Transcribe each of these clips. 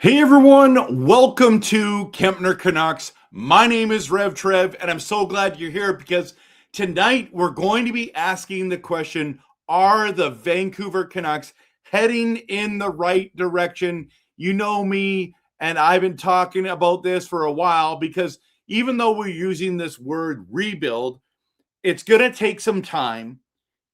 Hey everyone, welcome to Kempner Canucks. My name is RevTrev, and I'm so glad you're here because tonight we're going to be asking the question, are the Vancouver Canucks heading in the right direction? You know me, and I've been talking about this for a while because even though we're using this word rebuild, it's going to take some time.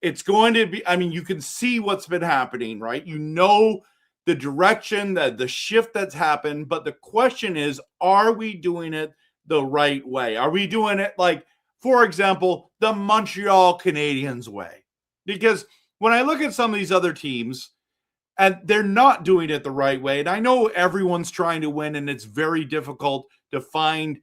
It's going to be, you can see what's been happening, right? You know the direction, the shift that's happened, but the question is, are we doing it the right way? Are we doing it like, for example, the Montreal Canadiens way? Because when I look at some of these other teams, and they're not doing it the right way, and I know everyone's trying to win, and it's very difficult to find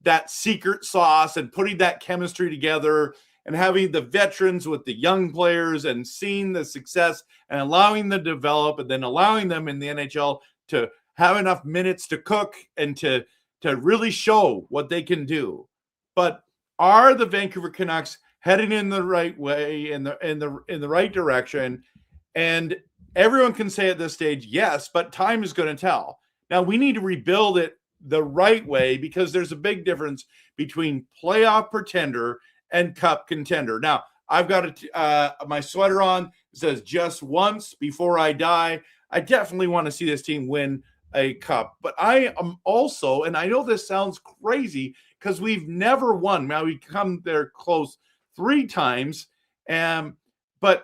that secret sauce and putting that chemistry together and having the veterans with the young players and seeing the success and allowing them to develop and then allowing them in the NHL to have enough minutes to cook and to really show what they can do. But are the Vancouver Canucks heading in the right way, in the right direction? And everyone can say at this stage, yes, but time is going to tell. Now we need to rebuild it the right way because there's a big difference between playoff pretender and cup contender. Now, I've got my sweater on. It says just once before I die. I definitely want to see this team win a cup. But I am also, and I know this sounds crazy because we've never won. Now, we come there close 3 times. But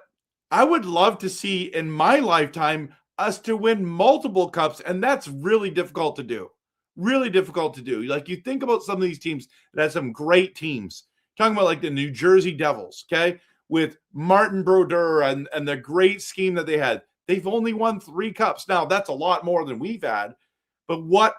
I would love to see in my lifetime us to win multiple cups. And that's really difficult to do. Really difficult to do. Like you think about some of these teams that have some great teams. Talking about like the New Jersey Devils, okay, with Martin Brodeur and the great scheme that they had. They've only won 3 cups. Now, that's a lot more than we've had. But what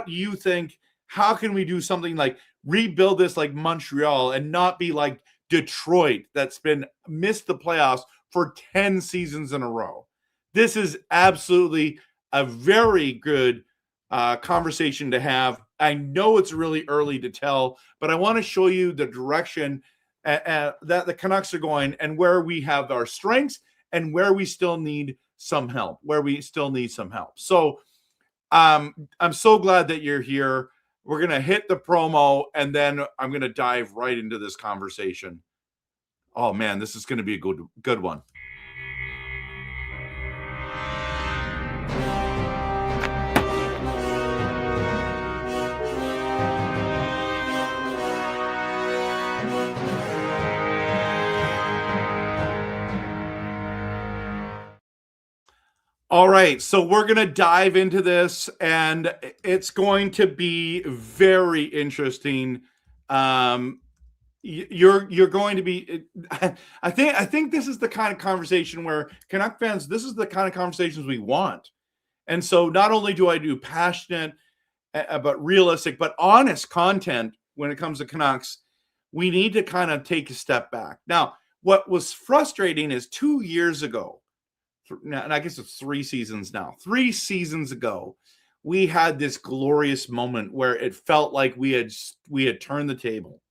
do you think? How can we do something like rebuild this like Montreal and not be like Detroit that's been missed the playoffs for 10 seasons in a row? This is absolutely a very good conversation to have. I know it's really early to tell, but I want to show you the direction that the Canucks are going and where we have our strengths and where we still need some help, So I'm so glad that you're here. We're going to hit the promo and then I'm going to dive right into this conversation. Oh man, this is going to be a good one. All right, so we're going to dive into this, and it's going to be very interesting. You're going to be. I think this is the kind of conversation where Canuck fans. This is the kind of conversations we want, and so not only do I do passionate, but realistic, but honest content when it comes to Canucks, we need to kind of take a step back. Now, what was frustrating is 2 years ago. And I guess it's 3 seasons now. 3 seasons ago, we had this glorious moment where it felt like we had turned the table.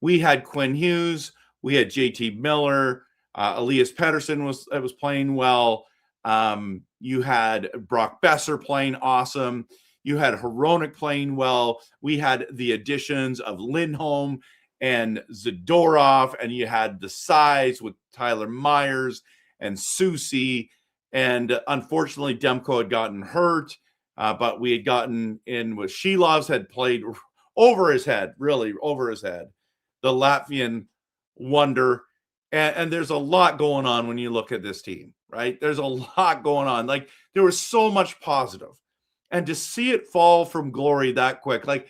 We had Quinn Hughes, we had JT Miller, Elias Pettersson was playing well. You had Brock Besser playing awesome. You had Hronek playing well. We had the additions of Lindholm and Zadorov, and you had the size with Tyler Myers and Susie, and unfortunately Demko had gotten hurt, but we had gotten in with Shilovs had played over his head, really over his head, the Latvian wonder, and there's a lot going on when you look at this team, right? There's a lot going on. Like there was so much positive, and to see it fall from glory that quick, like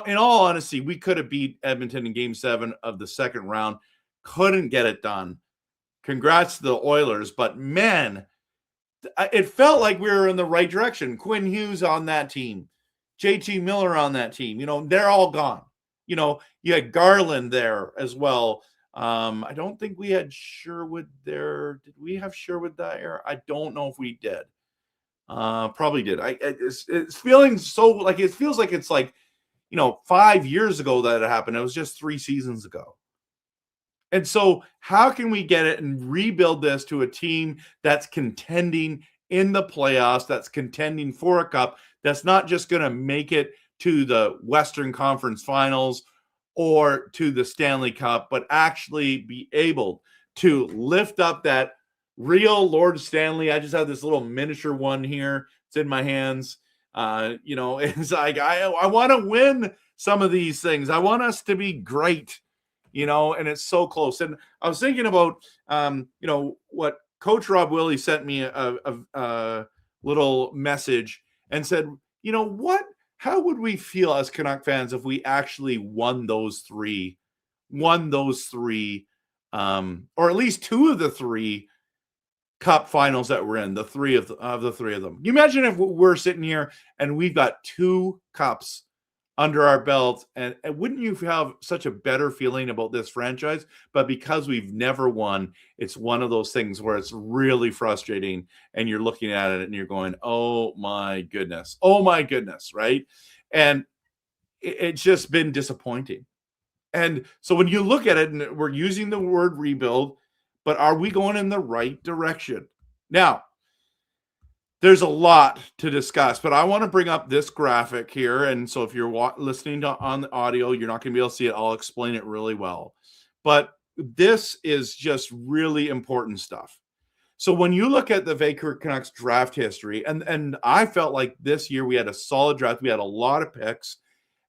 in all honesty, we could have beat Edmonton in Game 7 of the second round, couldn't get it done. Congrats to the Oilers, but man, it felt like we were in the right direction. Quinn Hughes on that team, JT Miller on that team, they're all gone. You had Garland there as well. I don't think we had Sherwood there. Did we have Sherwood there? I don't know if we did. Probably did. It's feeling so like it feels like it's like 5 years ago that it happened. It was just 3 seasons ago. And so how can we get it and rebuild this to a team that's contending in the playoffs that's contending for a cup, that's not just going to make it to the Western Conference Finals or to the Stanley Cup, but actually be able to lift up that real Lord Stanley. I just have this little miniature one here. It's in my hands. It's like I want to win some of these things. I want us to be great, and it's so close. And I was thinking about, what Coach Rob Willie sent me a little message and said, how would we feel as Canuck fans if we actually won those three, or at least two of the three cup finals that we're in, the three of the three of them. Can you imagine if we're sitting here and we've got two cups under our belt, and wouldn't you have such a better feeling about this franchise? But because we've never won, it's one of those things where it's really frustrating, and you're looking at it and you're going, oh my goodness, right? And it's just been disappointing. And so when you look at it, and we're using the word rebuild, but are we going in the right direction? Now, there's a lot to discuss, but I want to bring up this graphic here. And so if you're listening on the audio, you're not going to be able to see it. I'll explain it really well. But this is just really important stuff. So when you look at the Vancouver Canucks draft history, and I felt like this year we had a solid draft. We had a lot of picks,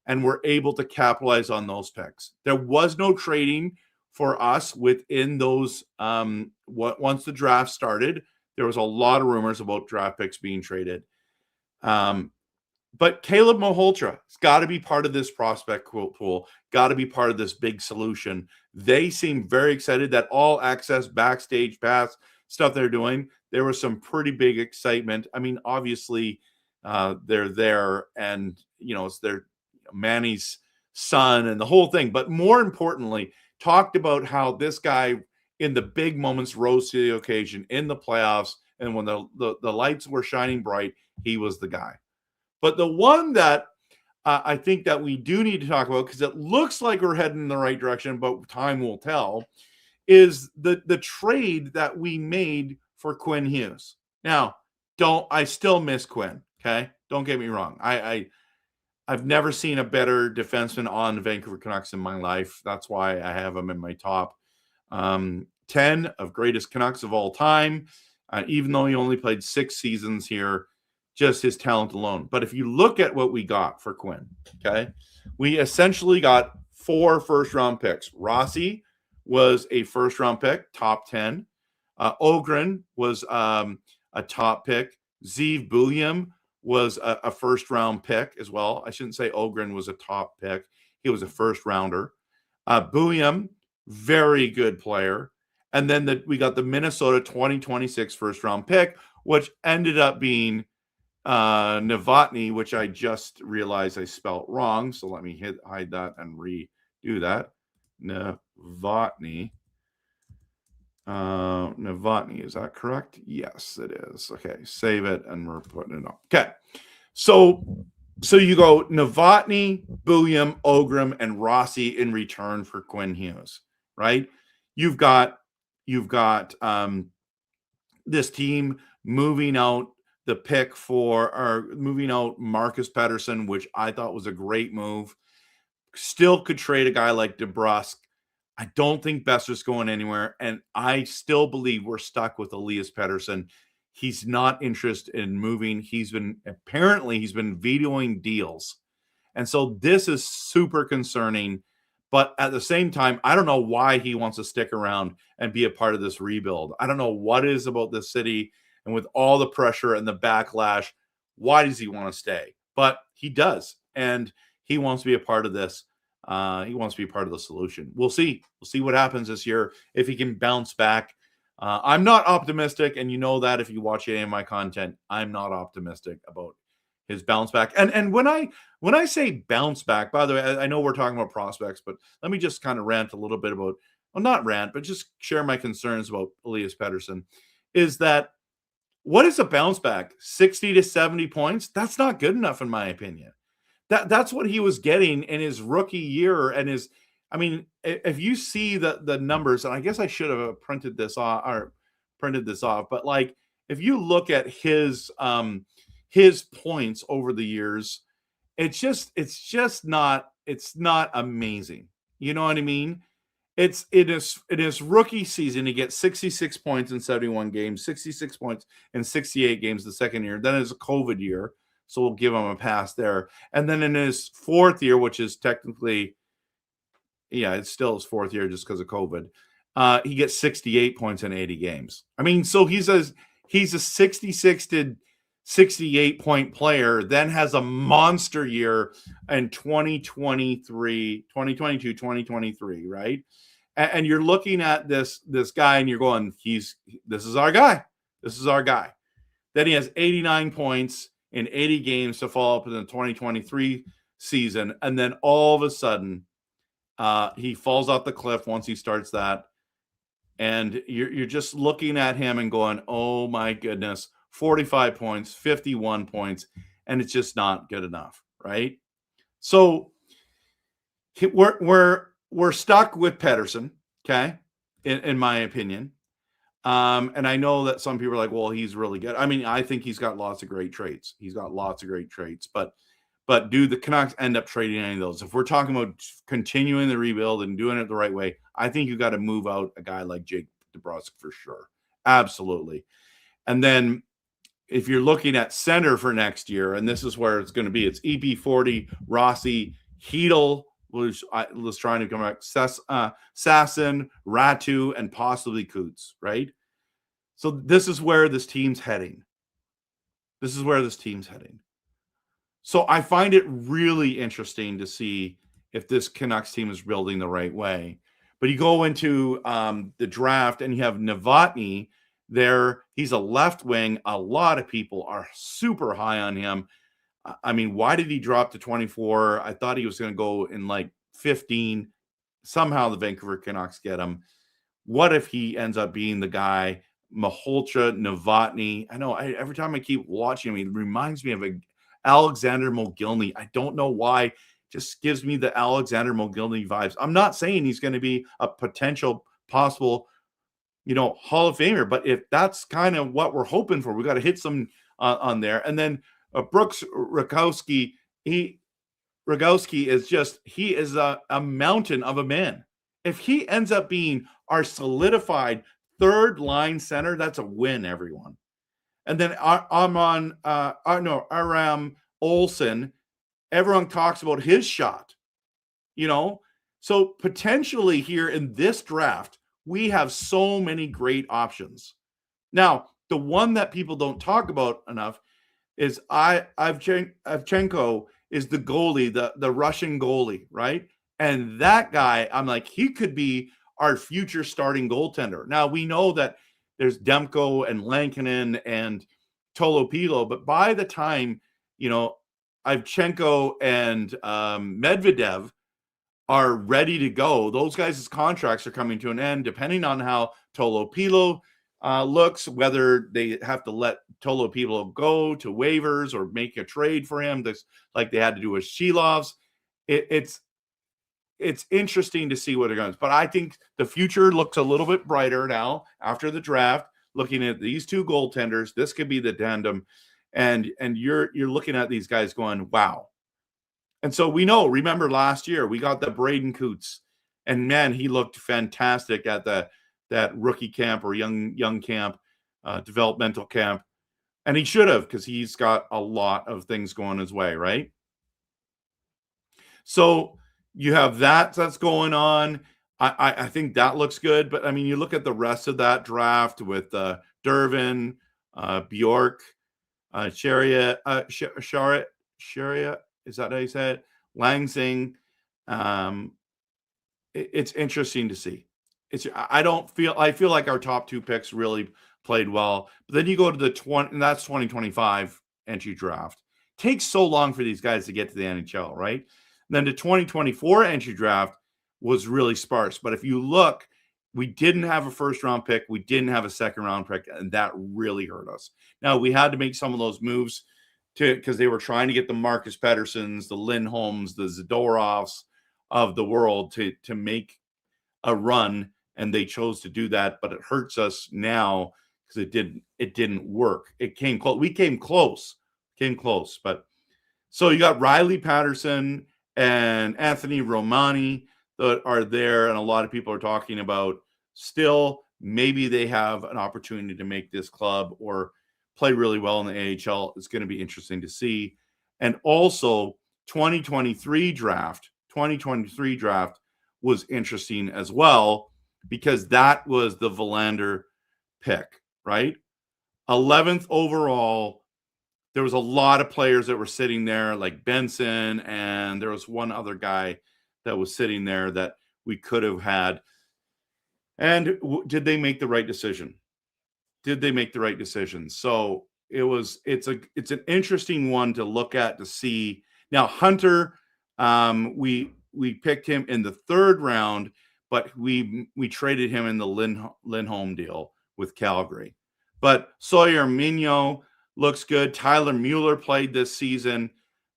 and we're able to capitalize on those picks. There was no trading for us within those. Once the draft started, there was a lot of rumors about draft picks being traded. But Caleb Malhotra has got to be part of this prospect pool, got to be part of this big solution. They seem very excited. That all access backstage pass stuff they're doing, there was some pretty big excitement. I mean, obviously, they're there, and it's their Manny's son and the whole thing. But more importantly, talked about how this guy in the big moments rose to the occasion in the playoffs, and when the lights were shining bright, he was the guy. But the one that I think that we do need to talk about, because it looks like we're heading in the right direction, but time will tell, is the trade that we made for Quinn Hughes. Now, I still miss Quinn, okay? Don't get me wrong. I've never seen a better defenseman on the Vancouver Canucks in my life. That's why I have him in my top 10 of greatest Canucks of all time, even though he only played 6 seasons here, just his talent alone. But if you look at what we got for Quinn, okay, we essentially got 4 first-round picks. Rossi was a first-round pick, top 10. Ogren was a top pick. Zeev Buliam was a first-round pick as well. I shouldn't say Ogren was a top pick. He was a first-rounder. Buliam, very good player. And then we got the Minnesota 2026 first-round pick, which ended up being Novotny, which I just realized I spelled wrong. So let me hide that and redo that. Novotny. Novotny, is that correct? Yes, it is. Okay, save it, and we're putting it up. Okay, so you go Novotny, Buliam, Ogren, and Rossi in return for Quinn Hughes, right? You've got this team moving out the pick moving out Marcus Pettersson, which I thought was a great move. Still could trade a guy like DeBrusque. I don't think Besser's going anywhere, and I still believe we're stuck with Elias Pettersson. He's not interested in moving. He's been vetoing deals. And so this is super concerning. But at the same time, I don't know why he wants to stick around and be a part of this rebuild. I don't know what it is about this city, and with all the pressure and the backlash, why does he want to stay? But he does, and he wants to be a part of this. He wants to be part of the solution. We'll see. We'll see what happens this year, if he can bounce back. I'm not optimistic, and you know that if you watch any of my content, I'm not optimistic about his bounce back. And when I say bounce back, by the way, I know we're talking about prospects, but let me just kind of rant a little bit about, well, not rant, but just share my concerns about Elias Pettersson. Is that, what is a bounce back? 60 to 70 points? That's not good enough, in my opinion. That's what he was getting in his rookie year. And if you see the numbers, and I guess I should have printed this off, but like, if you look at his points over the years, it's not amazing. You know what I mean? In his rookie season, he gets 66 points in 71 games, 66 points in 68 games the second year. Then it's a COVID year, so we'll give him a pass there. And then in his fourth year, which is technically, yeah, it's still his fourth year just because of COVID, he gets 68 points in 80 games. I mean, so he's a 66 to 68 point player, then has a monster year in 2022, 2023, right? And you're looking at this guy and you're going, this is our guy. This is our guy. Then he has 89 points in 80 games to follow up in the 2023 season. And then all of a sudden, he falls off the cliff once he starts that. And you're just looking at him and going, oh my goodness, 45 points, 51 points, and it's just not good enough, right? So we're stuck with Pettersson, okay, in my opinion. And I know that some people are like, well, he's really good. I mean, I think he's got lots of great traits. But do the Canucks end up trading any of those? If we're talking about continuing the rebuild and doing it the right way, I think you got to move out a guy like Jake DeBrusk for sure. Absolutely. And then if you're looking at center for next year, and this is where it's going to be, it's EP40, Rossi, Hedl, was trying to come back, Sasson, Ratu, and possibly Coots, right? So this is where this team's heading. So I find it really interesting to see if this Canucks team is building the right way. But you go into the draft and you have Novotny there. He's a left wing. A lot of people are super high on him. I mean, why did he drop to 24? I thought he was going to go in like 15. Somehow the Vancouver Canucks get him. What if he ends up being the guy? Maholcha, Novotny. I know every time I keep watching him, he reminds me of Alexander Mogilny. I don't know why. Just gives me the Alexander Mogilny vibes. I'm not saying he's going to be a potential possible, Hall of Famer, but if that's kind of what we're hoping for, we got to hit some on there. And then Brooks Rakowski, Rogowski is a mountain of a man. If he ends up being our solidified third line center, that's a win, everyone. And then Aaram-Olsen, everyone talks about his shot, So potentially here in this draft, we have so many great options. Now, the one that people don't talk about enough is Ivchenko is the goalie, the Russian goalie, right? And that guy, I'm like, he could be our future starting goaltender. Now, we know that there's Demko and Lankinen and Tolopilo, but by the time, Ivchenko and Medvedev are ready to go, those guys' contracts are coming to an end, depending on how Tolopilo looks, whether they have to let Tolopilo go to waivers or make a trade for him, like they had to do with Shilovs. It's interesting to see what it goes. But I think the future looks a little bit brighter now after the draft, looking at these two goaltenders. This could be the tandem. And you're looking at these guys going, wow. And so remember last year, we got the Braden Coots. And man, he looked fantastic at that rookie camp or young camp, developmental camp. And he should have, because he's got a lot of things going his way, right? So you have that's going on. I think that looks good. But, I mean, you look at the rest of that draft with Dervin, Bjork, Sharia, is that how you say it? Langsing. It's interesting to see. I feel like our top two picks really played well. But then you go to the 2025 entry draft. It takes so long for these guys to get to the NHL, right? And then the 2024 entry draft was really sparse. But if you look, we didn't have a first round pick. We didn't have a second round pick, and that really hurt us. Now, we had to make some of those moves because they were trying to get the Marcus Petterssons, the Lindholms, the Zadorovs of the world to make a run, and they chose to do that. But it hurts us now because it didn't work. It came close. We came close, but so you got Riley Patterson and Anthony Romani that are there, and a lot of people are talking about still maybe they have an opportunity to make this club or play really well in the AHL. It's going to be interesting to see. And also 2023 draft was interesting as well, because that was the Verlander pick, right? 11th overall. There was a lot of players that were sitting there, like Benson, and there was one other guy that was sitting there that we could have had. And did they make the right decision? So it's an interesting one to look at, to see. Now Hunter, we picked him in the 3rd round, but we traded him in the Lindholm deal with Calgary. But Sawyer Mignot looks good. Tyler Mueller played this season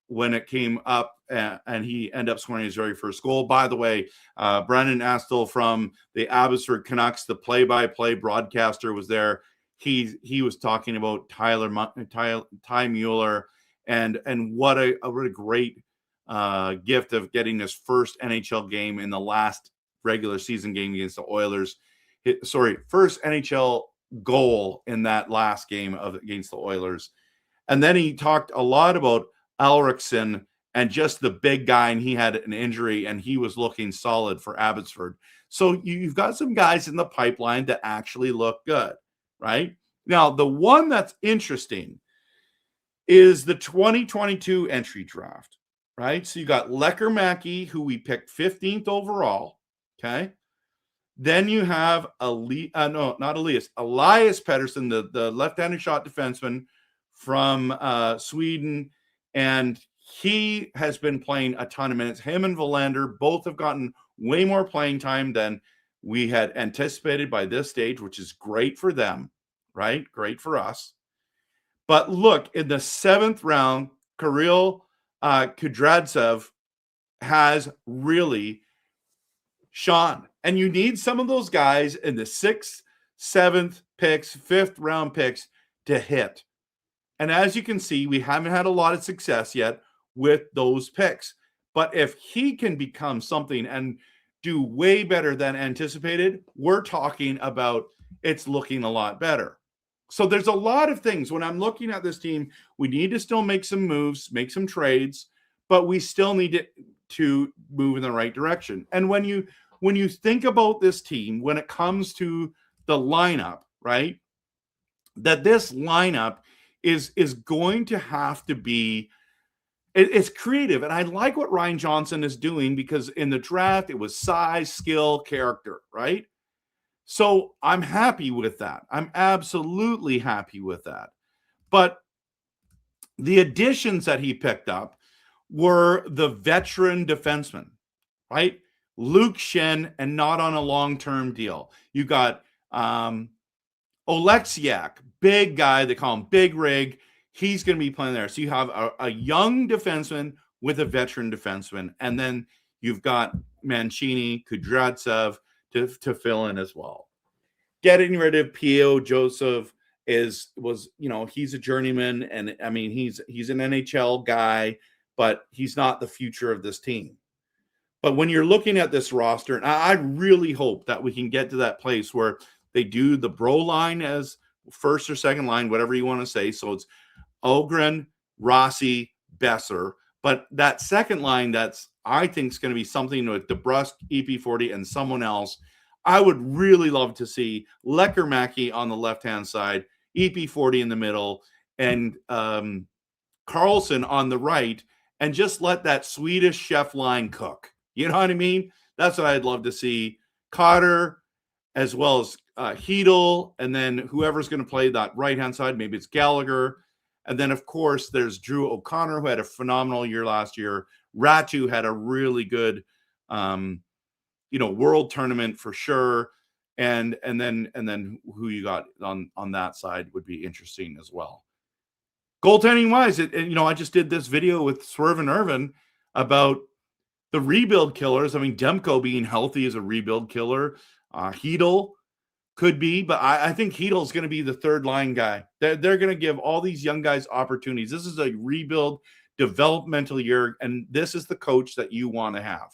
when it came up, and he ended up scoring his very first goal. By the way, Brendan Astle from the Abbotsford Canucks, the play-by-play broadcaster, was there. He was talking about Ty Mueller, and what a great gift of getting his first NHL game in the last regular season game against the Oilers. First NHL goal in that last game against the Oilers. And then he talked a lot about Alriksson and just the big guy, and he had an injury and he was looking solid for Abbotsford. So you've got some guys in the pipeline that actually look good, right? Now, the one that's interesting is the 2022 entry draft, right? So you got Lecker-Mackey, who we picked 15th overall, okay? Then you have Elias Pettersson, the left-handed shot defenseman from Sweden, and he has been playing a ton of minutes. Him and Verlander both have gotten way more playing time than we had anticipated by this stage, which is great for them, right? Great for us. But look, in the 7th round, Kirill Kudryavtsev has really shone. And you need some of those guys in the 6th, 7th picks, 5th round picks to hit. And as you can see, we haven't had a lot of success yet with those picks. But if he can become something and do way better than anticipated, we're talking about it's looking a lot better. So there's a lot of things. When I'm looking at this team, we need to still make some moves, make some trades, but we still need to move in the right direction. And when you think about this team, when it comes to the lineup, right, that this lineup is going to have to be, it's creative. And I like what Ryan Johnson is doing, because in the draft, it was size, skill, character, right? So I'm happy with that. I'm absolutely happy with that. But the additions that he picked up were the veteran defensemen, right? Luke Shen, and not on a long-term deal. You got Oleksiak, big guy. They call him Big Rig. He's going to be playing there. So you have a young defenseman with a veteran defenseman. And then you've got Mancini, Kudryavtsev to fill in as well. Getting rid of P.O. Joseph he's a journeyman, and I mean he's an NHL guy, but he's not the future of this team. But when you're looking at this roster, and I really hope that we can get to that place where they do the Bro line as first or second line, whatever you want to say. So it's Ogren, Rossi, Besser. But that second line, I think is going to be something with DeBrusk, EP40, and someone else. I would really love to see Lecker-Mackey on the left-hand side, EP40 in the middle, and Carlson on the right, and just let that Swedish chef line cook. You know what I mean? That's what I'd love to see. Cotter, as well as Hedel, and then whoever's going to play that right-hand side, maybe it's Gallagher. And then, of course, there's Drew O'Connor, who had a phenomenal year last year. Ratu had a really good, world tournament for sure. And then who you got on that side would be interesting as well. Goaltending wise, I just did this video with Swerve and Irvin about the rebuild killers. I mean, Demko being healthy is a rebuild killer. Hedel, Could be, but I think Heedle's going to be the third line guy. They're going to give all these young guys opportunities. This is a rebuild, developmental year, and this is the coach that you want to have.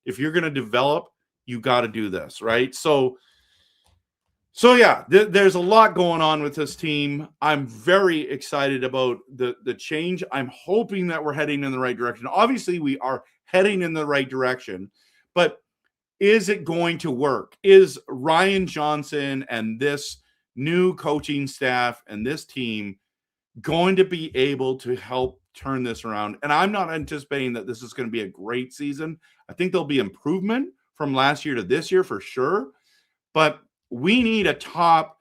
If you're going to develop, you got to do this, right? So yeah, there's a lot going on with this team. I'm very excited about the change. I'm hoping that we're heading in the right direction. Obviously, we are heading in the right direction, but is it going to work? Is Ryan Johnson and this new coaching staff and this team going to be able to help turn this around? And I'm not anticipating that this is going to be a great season. I think there'll be improvement from last year to this year for sure. But we need a top,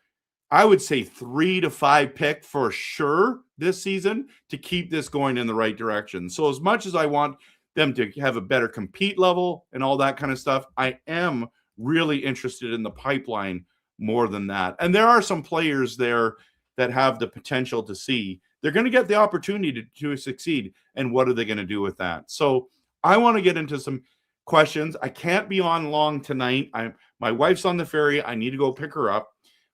I would say 3 to 5 pick for sure this season to keep this going in the right direction. So as much as I want them to have a better compete level and all that kind of stuff, I am really interested in the pipeline more than that. And there are some players there that have the potential to see. They're going to get the opportunity to succeed. And what are they going to do with that? So I want to get into some questions. I can't be on long tonight. My wife's on the ferry. I need to go pick her up.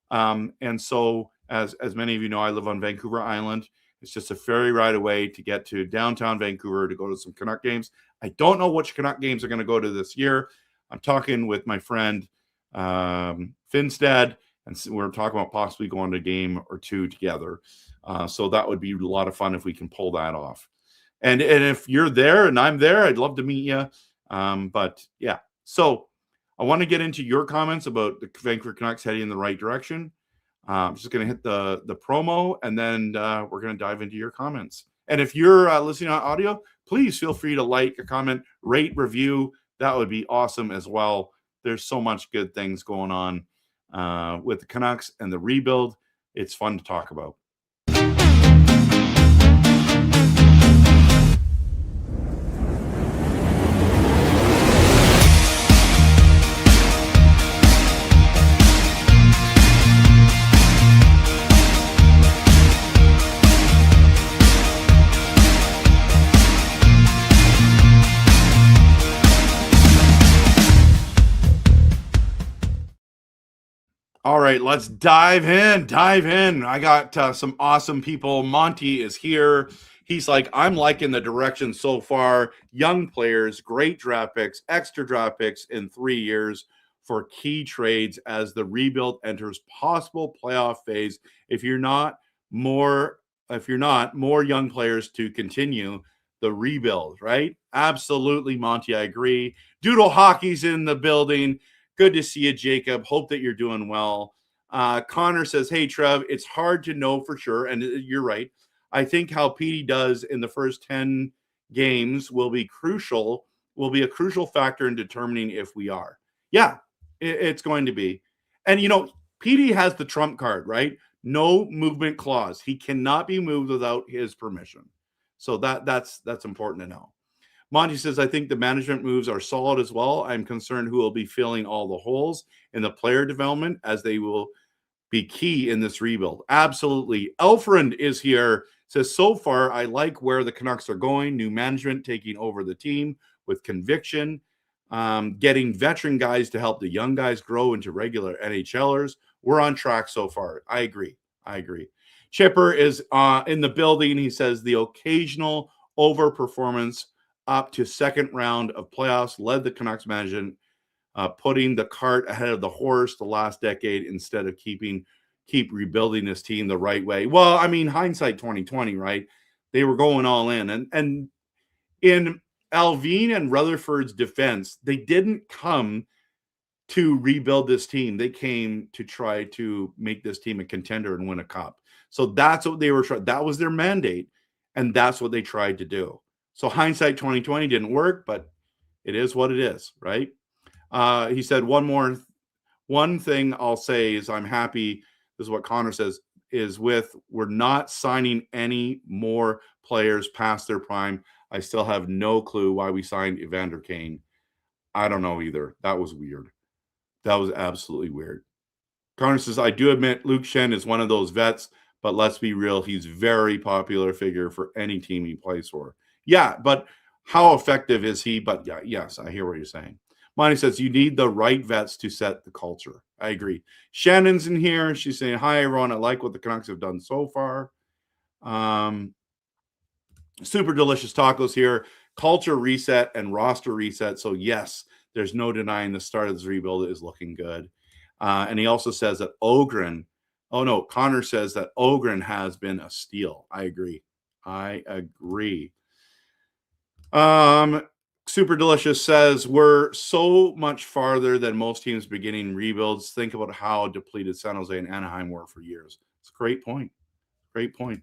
And so as many of you know, I live on Vancouver Island. It's just a ferry ride away to get to downtown Vancouver to go to some Canuck games. I don't know which Canuck games are going to go to this year. I'm talking with my friend Finstead, and we're talking about possibly going to a game or two together. So that would be a lot of fun if we can pull that off. And if you're there and I'm there, I'd love to meet you. But yeah, so I want to get into your comments about the Vancouver Canucks heading in the right direction. I'm just going to hit the promo, and then we're going to dive into your comments. And if you're listening on audio, please feel free to like, a comment, rate, review. That would be awesome as well. There's so much good things going on with the Canucks and the rebuild. It's fun to talk about. All right, let's dive in. I got some awesome people. Monty is here. He's like, I'm liking the direction so far. Young players, great draft picks, extra draft picks in 3 years for key trades as the rebuild enters possible playoff phase. If you're not more young players to continue the rebuild, right? Absolutely, Monty. I agree. Doodle Hockey's in the building. Good to see you, Jacob. Hope that you're doing well. Connor says, hey, Trev, it's hard to know for sure. And you're right. I think how Petey does in the first 10 games will be a crucial factor in determining if we are. Yeah, it's going to be. And, Petey has the trump card, right? No movement clause. He cannot be moved without his permission. So that's important to know. Monty says, I think the management moves are solid as well. I'm concerned who will be filling all the holes in the player development as they will be key in this rebuild. Absolutely. Elfriend is here. Says, so far, I like where the Canucks are going. New management taking over the team with conviction, getting veteran guys to help the young guys grow into regular NHLers. We're on track so far. I agree. Chipper is in the building. He says the occasional overperformance up to second round of playoffs led the Canucks management putting the cart ahead of the horse the last decade instead of keep rebuilding this team the right way. Well, I mean, hindsight 2020, right? They were going all in. And in Alvin and Rutherford's defense, they didn't come to rebuild this team. They came to try to make this team a contender and win a cup. So that's what they were trying. That was their mandate, and that's what they tried to do. So hindsight 2020 didn't work, but it is what it is, right? He said one thing I'll say is I'm happy. This is what Connor says is we're not signing any more players past their prime. I still have no clue why we signed Evander Kane. I don't know either. That was weird. That was absolutely weird. Connor says, I do admit Luke Shen is one of those vets, but let's be real. He's very popular figure for any team he plays for. Yeah, but how effective is he? But yeah, yes, I hear what you're saying. Monty says, you need the right vets to set the culture. I agree. Shannon's in here. She's saying, hi, everyone. I like what the Canucks have done so far. Super delicious tacos here. Culture reset and roster reset. So, yes, there's no denying the start of this rebuild is looking good. And he also says that Connor says that Ogren has been a steal. I agree. Super Delicious says we're so much farther than most teams beginning rebuilds. Think about how depleted San Jose and Anaheim were for years. It's a great point. Great point.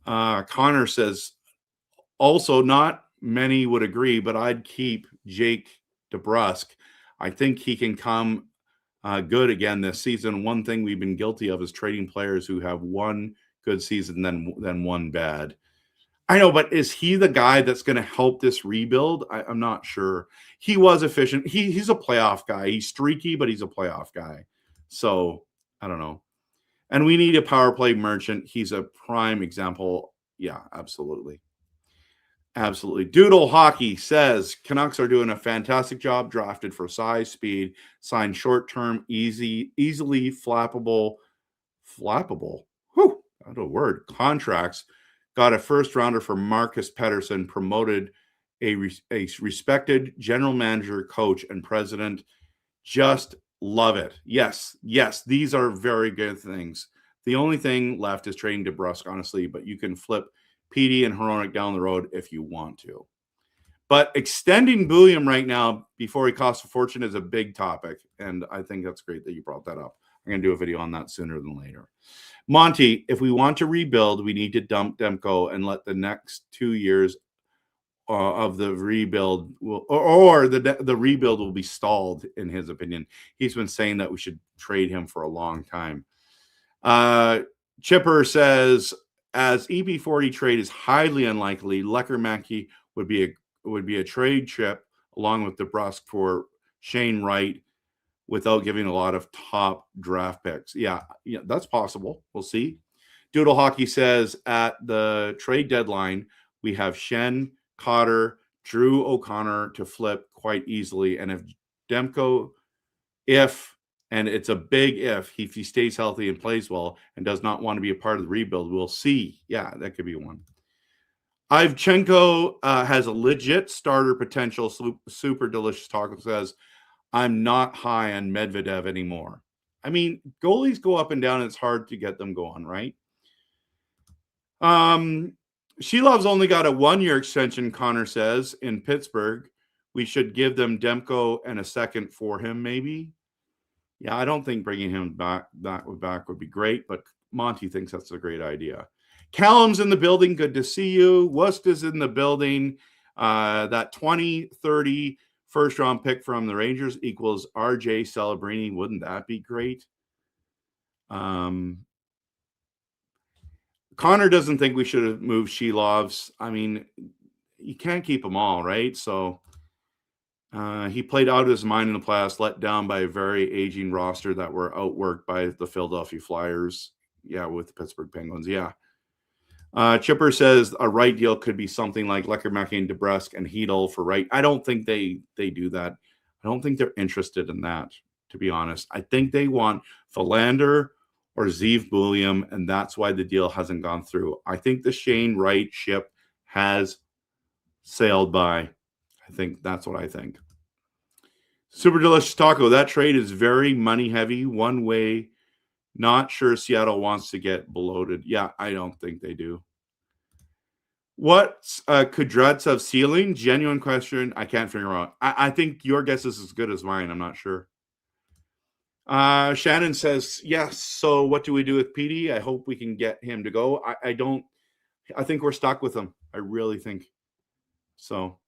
Connor says also not many would agree, but I'd keep Jake DeBrusk. I think he can come good again this season. One thing we've been guilty of is trading players who have one good season then one bad. I know, but is he the guy that's going to help this rebuild? I'm not sure. He was efficient. He's a playoff guy. He's streaky, but he's a playoff guy. So I don't know. And we need a power play merchant. He's a prime example. Yeah, absolutely. Absolutely. Doodle Hockey says Canucks are doing a fantastic job. Drafted for size, speed, signed short-term, easily flappable. Whew, not a word. Contracts. Got a first rounder for Marcus Pettersson, promoted a respected general manager, coach, and president. Just love it. Yes, these are very good things. The only thing left is trading DeBrusk, honestly, but you can flip Petey and Hronek down the road if you want to. But extending Bulliam right now before he costs a fortune is a big topic, and I think that's great that you brought that up. I'm going to do a video on that sooner than later. Monty, if we want to rebuild, we need to dump Demko and let the next 2 years of the rebuild the rebuild will be stalled, in his opinion. He's been saying that we should trade him for a long time. Chipper says, as EP40 trade is highly unlikely, Lecker-Mackey would be a trade chip along with DeBrusk for Shane Wright, without giving a lot of top draft picks. Yeah, that's possible. We'll see. Doodle Hockey says at the trade deadline, we have Shen, Cotter, Drew O'Connor to flip quite easily. And if Demko, and it's a big if he stays healthy and plays well and does not want to be a part of the rebuild, we'll see. Yeah, that could be one. Ivchenko has a legit starter potential. Super Delicious Taco says, I'm not high on Medvedev anymore. I mean, goalies go up and down. And it's hard to get them going, right? Shelov's only got a 1-year extension, Connor says, in Pittsburgh. We should give them Demko and a second for him, maybe. Yeah, I don't think bringing him back would be great, but Monty thinks that's a great idea. Callum's in the building. Good to see you. Wust is in the building. That 2030 first-round pick from the Rangers equals RJ Celebrini. Wouldn't that be great? Connor doesn't think we should have moved Shelovs. I mean, you can't keep them all, right? So he played out of his mind in the playoffs, let down by a very aging roster that were outworked by the Philadelphia Flyers. Yeah, with the Pittsburgh Penguins. Yeah. Chipper says a Wright deal could be something like Lecker-Mackey and DeBrusk and Hedl for Wright. I don't think they do that. I don't think they're interested in that, to be honest. I think they want Philander or Zeev Bulliam, and that's why the deal hasn't gone through. I think the Shane Wright ship has sailed by. I think that's what I think. Super Delicious Taco, that trade is very money heavy, one way. Not sure Seattle wants to get bloated. Yeah, I don't think they do. What's Kudratsev's ceiling? Genuine question. I can't figure out. I think your guess is as good as mine. I'm not sure. Shannon says, yes. So what do we do with Petey? I hope we can get him to go. I think we're stuck with him. I really think so.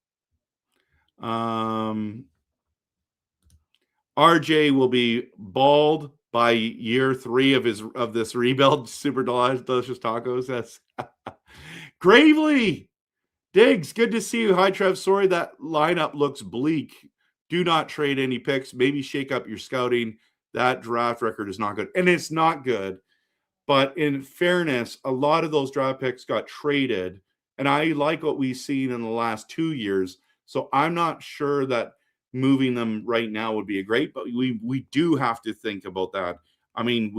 RJ will be bald by year 3 of this rebuild. Super delicious tacos. That's Gravely. Diggs, good to see you. Hi, Trev. Sorry that lineup looks bleak. Do not trade any picks. Maybe shake up your scouting. That draft record is not good. And it's not good. But in fairness, a lot of those draft picks got traded. And I like what we've seen in the last 2 years. So I'm not sure that moving them right now would be great, but we do have to think about that. I mean,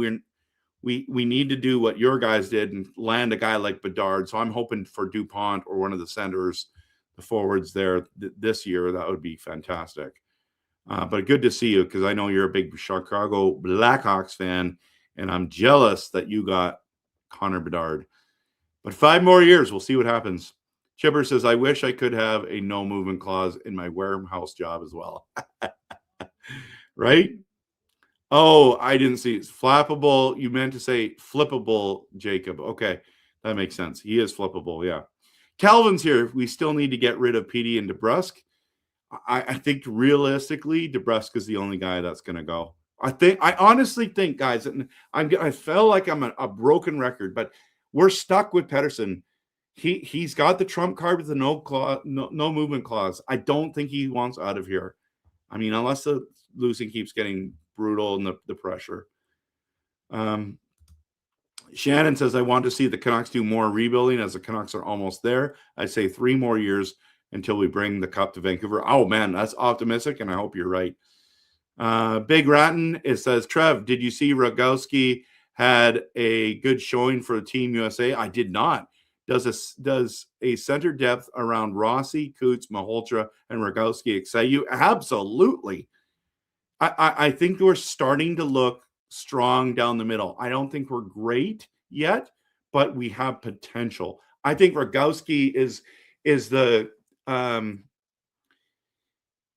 we need to do what your guys did and land a guy like Bedard. So I'm hoping for DuPont or one of the centers, the forwards there this year. That would be fantastic. But good to see you, because I know you're a big Chicago Blackhawks fan, and I'm jealous that you got Connor Bedard. But 5 more years, we'll see what happens. Chipper says, I wish I could have a no movement clause in my warehouse job as well. Right? Oh, I didn't see it. It's flappable. You meant to say flippable, Jacob. Okay, that makes sense. He is flippable, yeah. Calvin's here. We still need to get rid of PD and DeBrusk. I think realistically, DeBrusk is the only guy that's going to go. I honestly think, guys, and I feel like I'm a broken record, but we're stuck with Pettersson. He's got the trump card with the no movement clause. I don't think he wants out of here. I mean, unless the losing keeps getting brutal and the pressure. Shannon says, I want to see the Canucks do more rebuilding, as the Canucks are almost there. I'd say 3 more years until we bring the cup to Vancouver. Oh, man, that's optimistic, and I hope you're right. Big Ratton, it says, Trev, did you see Rogowski had a good showing for Team USA? I did not. Does a center depth around Rossi, Coots, Malhotra, and Rogowski excite you? Absolutely. I think we're starting to look strong down the middle. I don't think we're great yet, but we have potential. I think Rogowski is the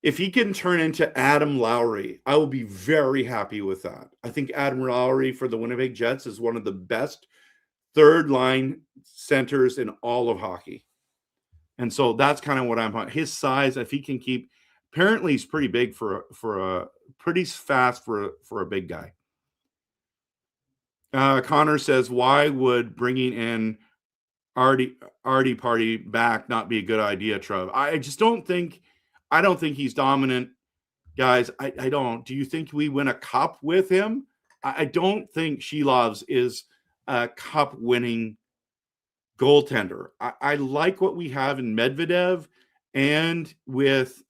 if he can turn into Adam Lowry, I will be very happy with that. I think Adam Lowry for the Winnipeg Jets is one of the best third line centers in all of hockey. And so that's kind of what I'm on. His size, if he can keep, apparently he's pretty big for a pretty fast for a big guy. Connor says, why would bringing in Artie Party back not be a good idea, Trev? I don't think he's dominant, guys. I don't. Do you think we win a cup with him? I don't think Shilovs is a cup winning goaltender. I like what we have in Medvedev and with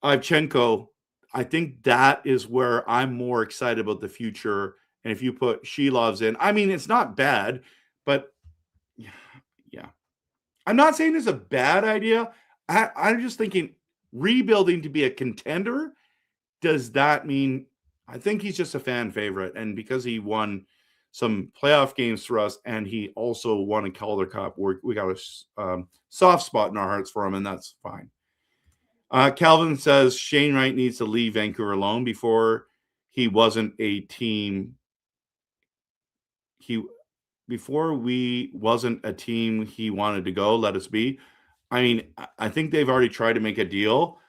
Ivchenko. I think that is where I'm more excited about the future. And if you put Shilovs in, I mean, it's not bad, but yeah. I'm not saying it's a bad idea. I'm just thinking rebuilding to be a contender. Does that mean? I think he's just a fan favorite, and because he won some playoff games for us, and he also won a Calder Cup, we got a soft spot in our hearts for him, and that's fine. Calvin says Shane Wright needs to leave Vancouver alone. Before he wasn't a team. Before we wasn't a team he wanted to go. Let us be. I mean, I think they've already tried to make a deal.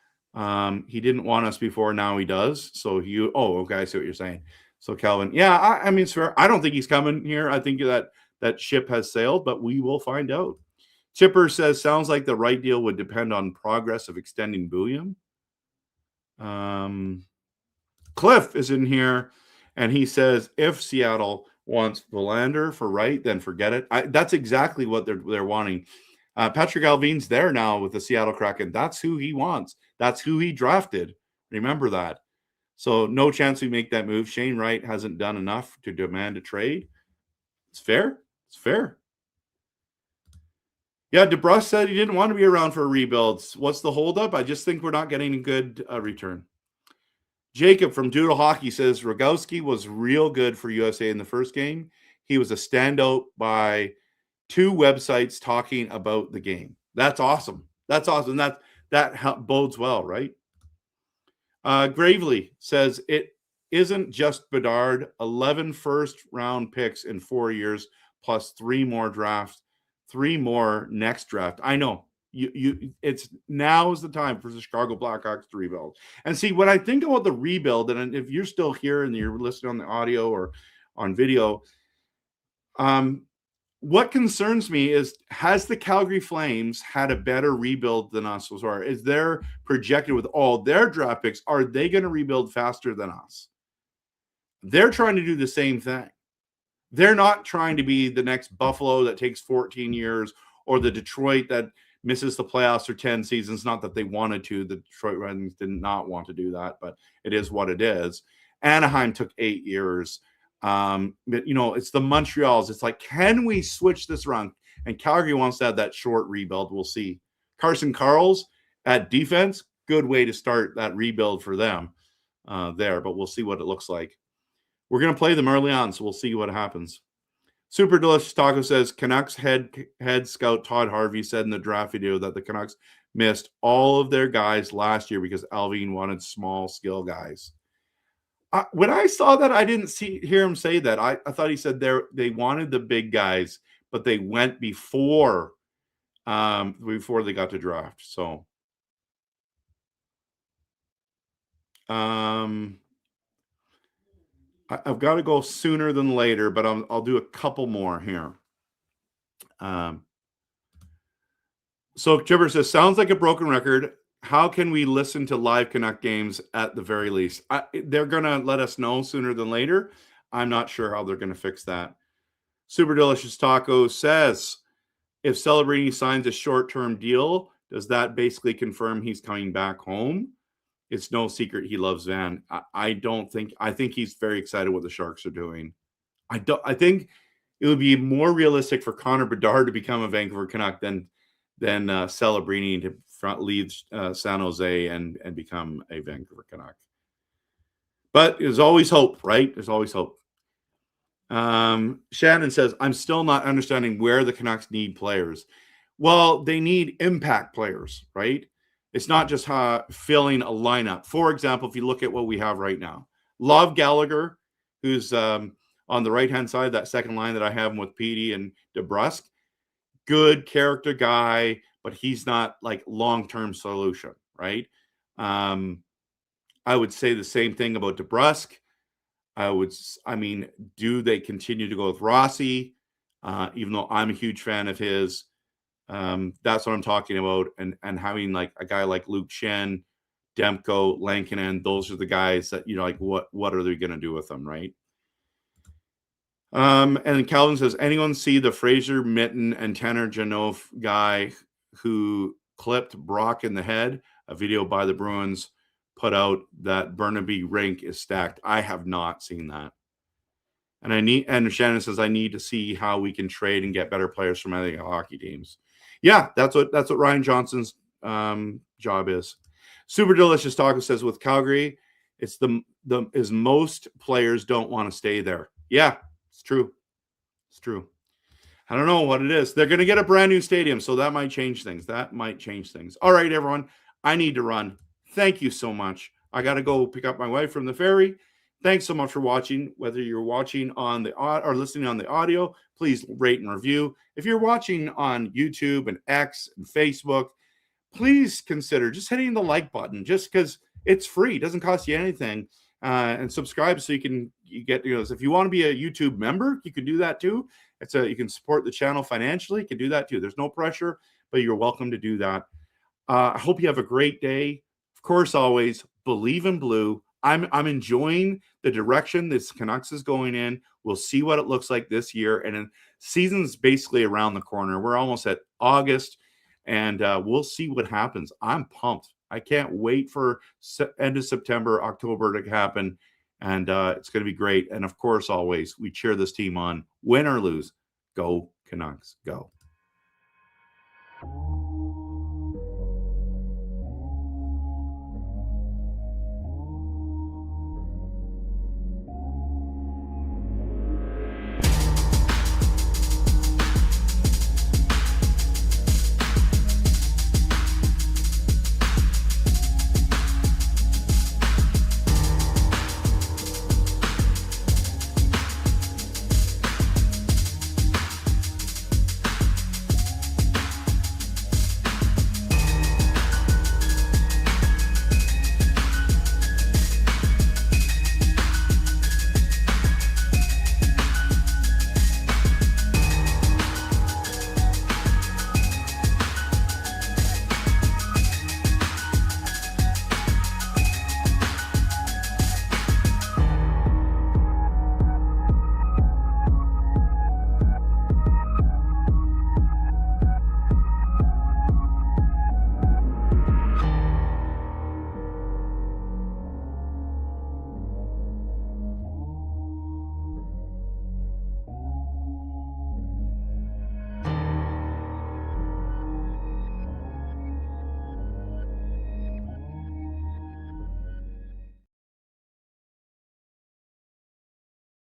He didn't want us before. Now he does. So okay, I see what you're saying. So Calvin, yeah, I mean, it's fair. I don't think he's coming here. I think that ship has sailed, but we will find out. Chipper says, sounds like the right deal would depend on progress of extending Bouillon. Cliff is in here, and he says, if Seattle wants Verlander for Wright, then forget it. That's exactly what they're wanting. Patrick Alvin's there now with the Seattle Kraken. That's who he wants. That's who he drafted. Remember that. So no chance we make that move. Shane Wright hasn't done enough to demand a trade. It's fair. It's fair. Yeah, DeBrusk said he didn't want to be around for rebuilds. What's the holdup? I just think we're not getting a good return. Jacob from Doodle Hockey says Rogowski was real good for USA in the first game. He was a standout by 2 websites talking about the game. That's awesome. That's awesome. That bodes well, right? Gravely says it isn't just Bedard. 11 first-round picks in 4 years, plus 3 more drafts, 3 more next draft. I know. It's now is the time for the Chicago Blackhawks to rebuild. And see, when I think about the rebuild, and if you're still here and you're listening on the audio or on video, what concerns me is, has the Calgary Flames had a better rebuild than us? Or is they're projected with all their draft picks, are they going to rebuild faster than us? They're trying to do the same thing. They're not trying to be the next Buffalo that takes 14 years, or the Detroit that misses the playoffs for 10 seasons. Not that they wanted to. The Detroit Red Wings did not want to do that, but it is what it is. Anaheim took 8 years. But, it's the Montreals. It's like, can we switch this around? And Calgary wants to have that short rebuild. We'll see. Carson Karls at defense, good way to start that rebuild for them there, but we'll see what it looks like. We're going to play them early on, so we'll see what happens. Super Delicious Taco says, Canucks head scout Todd Harvey said in the draft video that the Canucks missed all of their guys last year because Alvin wanted small skill guys. When I saw that, I didn't hear him say that. I thought he said they wanted the big guys, but they went before they got to draft. So I've got to go sooner than later, but I'll do a couple more here. So Chipper says, sounds like a broken record. How can we listen to live Canuck games at the very least? They're going to let us know sooner than later. I'm not sure how they're going to fix that. Super Delicious Taco says, if Celebrini signs a short-term deal, does that basically confirm he's coming back home? It's no secret he loves Van. I think he's very excited what the Sharks are doing. I think it would be more realistic for Connor Bedard to become a Vancouver Canuck than Celebrini to leave San Jose and become a Vancouver Canuck. But there's always hope, right? There's always hope. Shannon says, I'm still not understanding where the Canucks need players. Well, they need impact players, right? It's not just filling a lineup. For example, if you look at what we have right now, Love Gallagher, who's on the right-hand side, that second line that I have with Petey and DeBrusk, good character guy, but he's not like long-term solution, right? I would say the same thing about DeBrusk. Do they continue to go with Rossi? Even though I'm a huge fan of his, that's what I'm talking about. And having like a guy like Luke Shen, Demko, Lankinen, those are the guys that, what are they going to do with them, right? And Calvin says, anyone see the Fraser Mitten and Tanner Janov guy who clipped Brock in the head? A video by the Bruins put out that Burnaby rink is stacked. I have not seen that. And Shannon says, I need to see how we can trade and get better players from other hockey teams. Yeah, that's what Ryan Johnson's job is. Super Delicious Taco says, with Calgary, it's is most players don't want to stay there. Yeah, it's true. It's true. I don't know what it is. They're going to get a brand new stadium, so that might change things. All right, everyone. I need to run. Thank you so much. I got to go pick up my wife from the ferry. Thanks so much for watching. Whether you're watching on the or listening on the audio, please rate and review. If you're watching on YouTube and X and Facebook, please consider just hitting the like button, just because it's free. It doesn't cost you anything. And subscribe so you get, if you want to be a YouTube member, you can do that too. You can support the channel financially. You can do that too. There's no pressure, but you're welcome to do that. I hope you have a great day. Of course, always believe in blue. I'm enjoying the direction this Canucks is going in. We'll see what it looks like this year. And then season's basically around the corner. We're almost at August, and we'll see what happens. I'm pumped. I can't wait for end of September, October to happen. And it's going to be great. And of course, always, we cheer this team on. Win or lose, go Canucks, go.